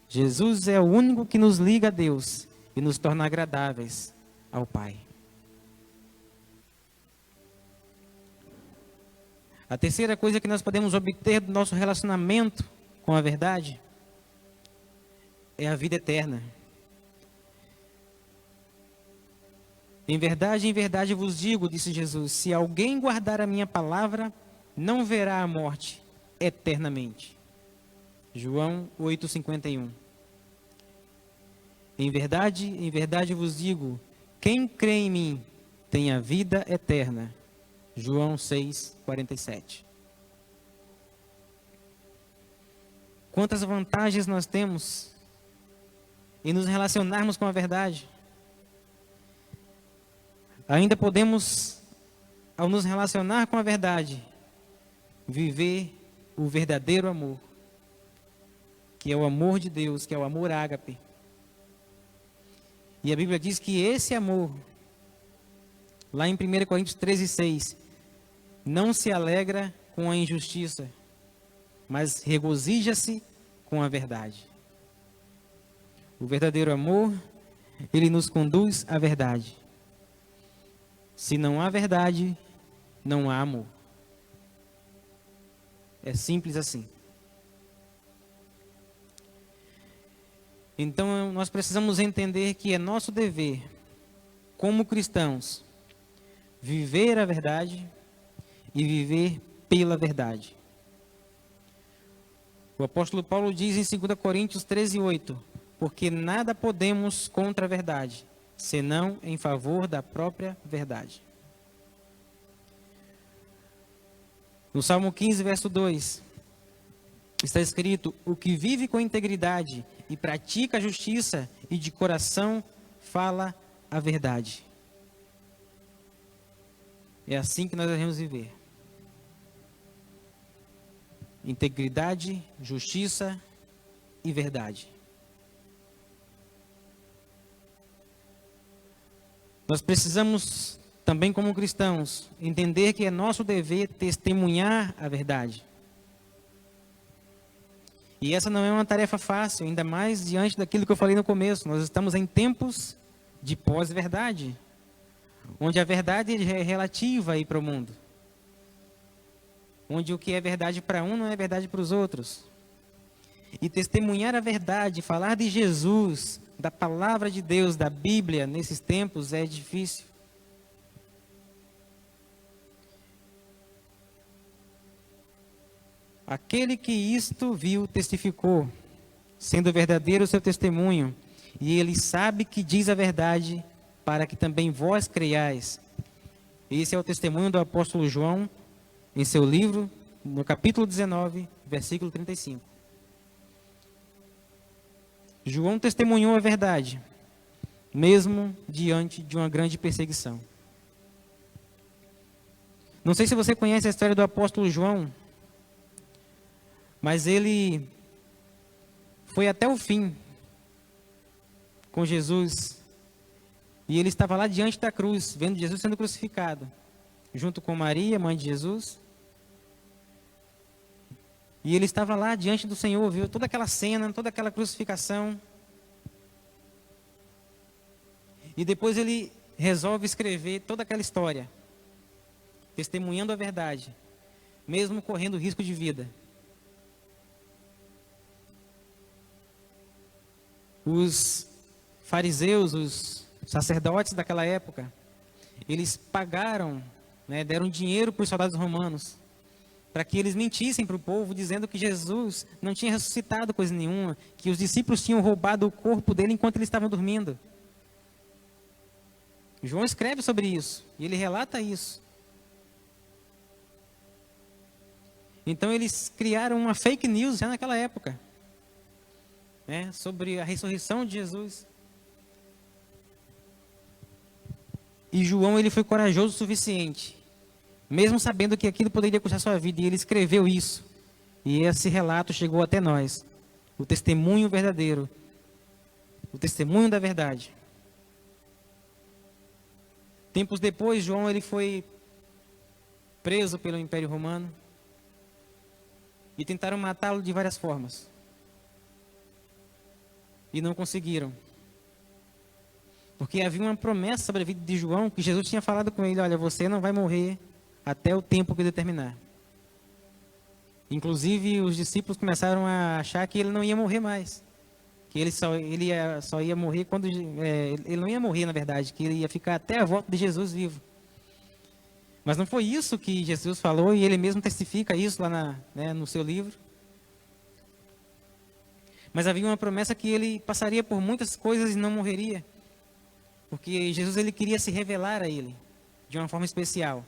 Jesus é o único que nos liga a Deus e nos torna agradáveis ao Pai. A terceira coisa que nós podemos obter do nosso relacionamento com a verdade é a vida eterna. Em verdade vos digo, disse Jesus, se alguém guardar a minha palavra, não verá a morte eternamente. João 8,51. Em verdade vos digo, quem crê em mim tem a vida eterna. João 6,47. Quantas vantagens nós temos em nos relacionarmos com a verdade. Ainda podemos, ao nos relacionar com a verdade, viver o verdadeiro amor, que é o amor de Deus, que é o amor ágape. E a Bíblia diz que esse amor, lá em 1 Coríntios 13,6, não se alegra com a injustiça, mas regozija-se com a verdade. O verdadeiro amor, ele nos conduz à verdade. Se não há verdade, não há amor. É simples assim. Então, nós precisamos entender que é nosso dever, como cristãos, viver a verdade e viver pela verdade. O apóstolo Paulo diz em 2 Coríntios 13,8, porque nada podemos contra a verdade, senão em favor da própria verdade. No Salmo 15, verso 2, está escrito, o que vive com integridade e pratica a justiça e de coração fala a verdade. É assim que nós devemos viver. Integridade, justiça e verdade. Nós precisamos, também como cristãos, entender que é nosso dever testemunhar a verdade. E essa não é uma tarefa fácil, ainda mais diante daquilo que eu falei no começo. Nós estamos em tempos de pós-verdade, onde a verdade é relativa aí para o mundo. Onde o que é verdade para um não é verdade para os outros. E testemunhar a verdade, falar de Jesus, da palavra de Deus, da Bíblia, nesses tempos é difícil. Aquele que isto viu, testificou, sendo verdadeiro o seu testemunho, e ele sabe que diz a verdade, para que também vós creiais. Esse é o testemunho do apóstolo João, em seu livro, no capítulo 19, versículo 35. João testemunhou a verdade, mesmo diante de uma grande perseguição. Não sei se você conhece a história do apóstolo João, mas ele foi até o fim com Jesus. E ele estava lá diante da cruz, vendo Jesus sendo crucificado, junto com Maria, mãe de Jesus. E ele estava lá diante do Senhor, viu toda aquela cena, toda aquela crucificação. E depois ele resolve escrever toda aquela história, testemunhando a verdade, mesmo correndo risco de vida. Os fariseus, os sacerdotes daquela época, eles pagaram, deram dinheiro para os soldados romanos, para que eles mentissem para o povo, dizendo que Jesus não tinha ressuscitado coisa nenhuma, que os discípulos tinham roubado o corpo dele enquanto eles estavam dormindo. João escreve sobre isso, e ele relata isso. Então eles criaram uma fake news já naquela época, sobre a ressurreição de Jesus. E João, ele foi corajoso o suficiente, mesmo sabendo que aquilo poderia custar sua vida, e ele escreveu isso. E esse relato chegou até nós, o testemunho verdadeiro, o testemunho da verdade. Tempos depois, João, ele foi preso pelo Império Romano e tentaram matá-lo de várias formas. e não conseguiram. Porque havia uma promessa sobre a vida de João, que Jesus tinha falado com ele: olha, você não vai morrer até o tempo que eu determinar. Inclusive, os discípulos começaram a achar que ele não ia morrer mais. Que ele só ia morrer quando... ele não ia morrer, na verdade, que ele ia ficar até a volta de Jesus vivo. Mas não foi isso que Jesus falou, e ele mesmo testifica isso lá no seu livro. Mas havia uma promessa que ele passaria por muitas coisas e não morreria. Porque Jesus, ele queria se revelar a ele, de uma forma especial.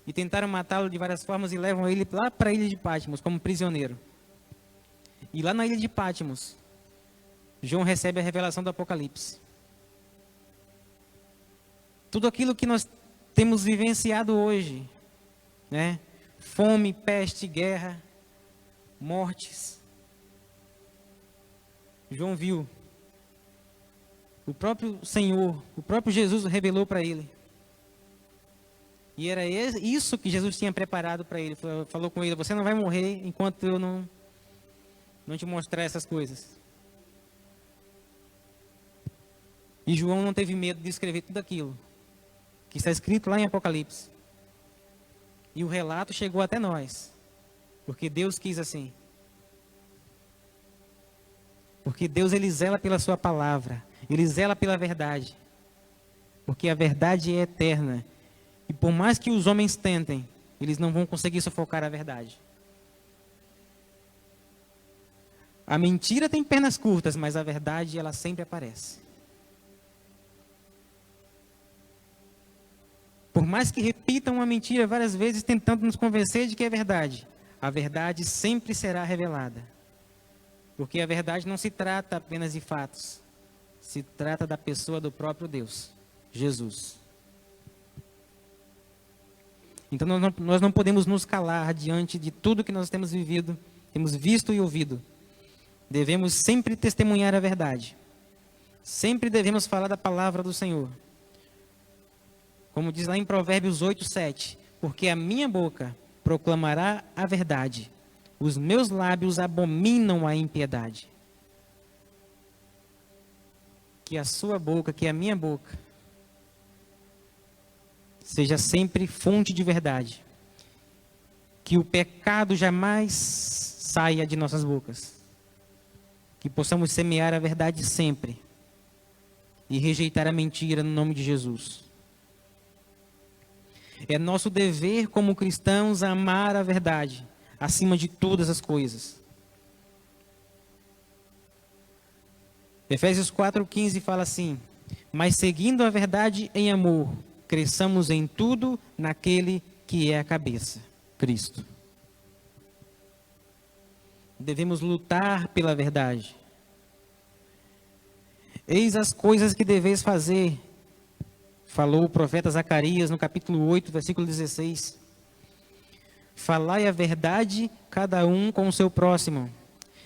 E tentaram matá-lo de várias formas e levam ele lá para a ilha de Patmos, como prisioneiro. E lá na ilha de Patmos, João recebe a revelação do Apocalipse. Tudo aquilo que nós temos vivenciado hoje, né? Fome, peste, guerra, mortes. João viu. O próprio Senhor, o próprio Jesus revelou para ele. E era isso que Jesus tinha preparado para ele. Falou com ele: você não vai morrer enquanto eu não te mostrar essas coisas. E João não teve medo de escrever tudo aquilo que está escrito lá em Apocalipse. E o relato chegou até nós, porque Deus quis assim. Porque Deus, ele zela pela sua palavra, ele zela pela verdade. Porque a verdade é eterna. E por mais que os homens tentem, eles não vão conseguir sufocar a verdade. A mentira tem pernas curtas, mas a verdade, ela sempre aparece. Por mais que repitam uma mentira várias vezes, tentando nos convencer de que é verdade, a verdade sempre será revelada. Porque a verdade não se trata apenas de fatos, se trata da pessoa do próprio Deus, Jesus. Então nós não podemos nos calar diante de tudo que nós temos vivido, temos visto e ouvido. Devemos sempre testemunhar a verdade. Sempre devemos falar da palavra do Senhor. Como diz lá em Provérbios 8:7, porque a minha boca proclamará a verdade, os meus lábios abominam a impiedade. Que a sua boca, que a minha boca, seja sempre fonte de verdade. Que o pecado jamais saia de nossas bocas. Que possamos semear a verdade sempre. E rejeitar a mentira no nome de Jesus. É nosso dever como cristãos amar a verdade, acima de todas as coisas. Efésios 4:15 fala assim: mas seguindo a verdade em amor, cresçamos em tudo naquele que é a cabeça, Cristo. Devemos lutar pela verdade. Eis as coisas que deveis fazer, falou o profeta Zacarias no capítulo 8, versículo 16. Falai a verdade, cada um com o seu próximo.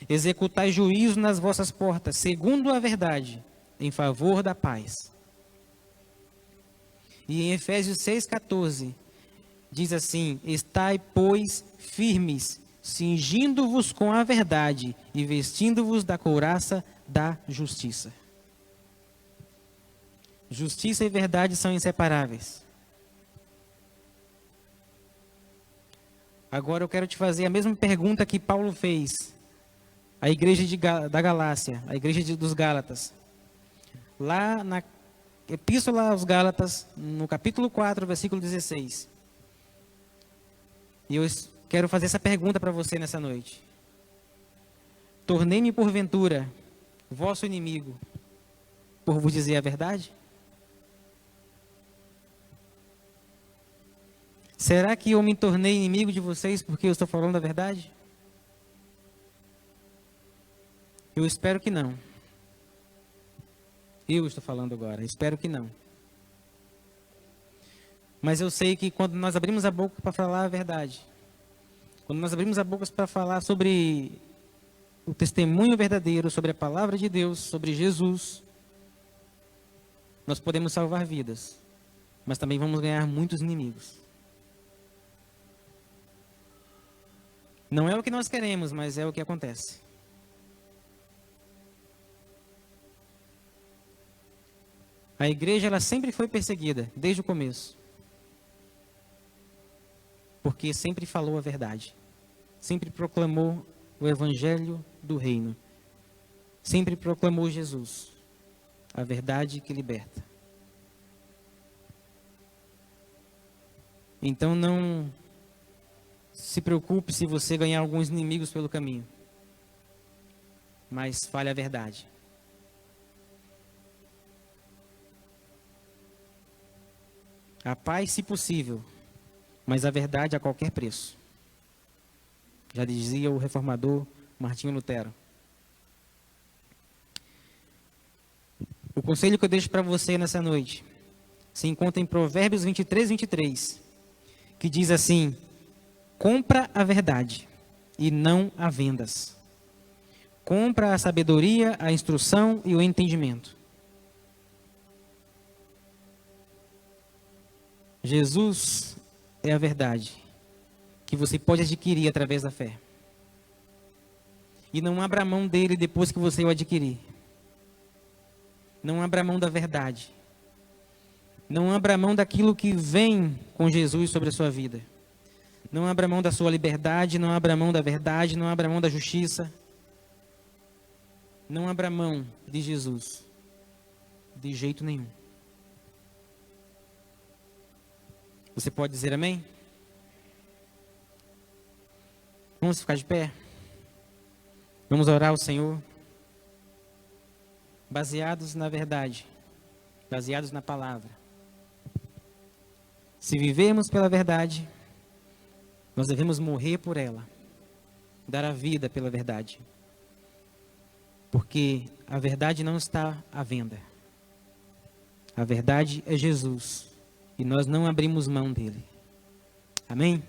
Executai juízo nas vossas portas, segundo a verdade, em favor da paz. E em Efésios 6,14, diz assim: estai, pois, firmes, cingindo-vos com a verdade e vestindo-vos da couraça da justiça. Justiça e verdade são inseparáveis. Agora eu quero te fazer a mesma pergunta que Paulo fez à igreja da Galácia, à igreja dos Gálatas. Lá na Epístola aos Gálatas, no capítulo 4, versículo 16. E eu quero fazer essa pergunta para você nessa noite. Tornei-me porventura vosso inimigo por vos dizer a verdade? Será que eu me tornei inimigo de vocês porque eu estou falando a verdade? Eu espero que não. Eu estou falando agora, espero que não. Mas eu sei que quando nós abrimos a boca para falar a verdade, quando nós abrimos a boca para falar sobre o testemunho verdadeiro, sobre a palavra de Deus, sobre Jesus, nós podemos salvar vidas, mas também vamos ganhar muitos inimigos. Não é o que nós queremos, mas é o que acontece. A igreja ela sempre foi perseguida, desde o começo. Porque sempre falou a verdade. Sempre proclamou o evangelho do reino. Sempre proclamou Jesus, a verdade que liberta. Então não se preocupe se você ganhar alguns inimigos pelo caminho. Mas fale a verdade. A paz, se possível, mas a verdade a qualquer preço. Já dizia o reformador Martinho Lutero. O conselho que eu deixo para você nessa noite se encontra em Provérbios 23, que diz assim: compra a verdade e não a vendas. Compra a sabedoria, a instrução e o entendimento. Jesus é a verdade que você pode adquirir através da fé. E não abra mão dele depois que você o adquirir. Não abra mão da verdade. Não abra mão daquilo que vem com Jesus sobre a sua vida. Não abra mão da sua liberdade, não abra mão da verdade, não abra mão da justiça. Não abra mão de Jesus. De jeito nenhum. Você pode dizer amém? Vamos ficar de pé? Vamos orar ao Senhor. Baseados na verdade. Baseados na palavra. Se vivermos pela verdade, nós devemos morrer por ela. Dar a vida pela verdade. Porque a verdade não está à venda. A verdade é Jesus. E nós não abrimos mão dele. Amém?